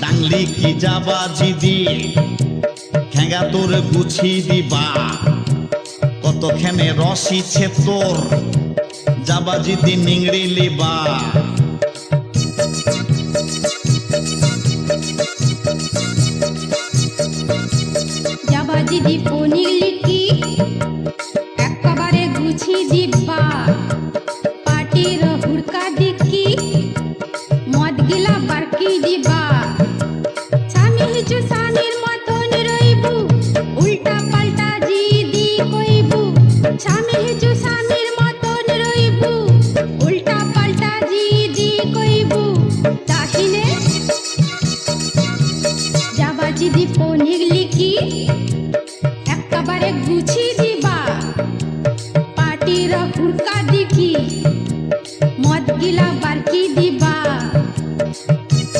ডাংলি কি যাবা জিদি ঠেঙ্গা তোর গুছি দিবা কতখানে রসিছে তোর যাবা জিদি নিংড়ি লিবা যাবা জিদি পনিলি কি একেবারে গুছি দিবা পাটির হুড়কা দিকি মদ গিলা বারকি দিবা স্বামী হিচু স্বামীর মতন রইবু উল্টা পাল্টা জিদি কইবু স্বামী হিচু স্বামীর মতন রইবু উল্টা পাল্টা জিদি কইবু তাহিলে যাবা জিদি পনিলি কি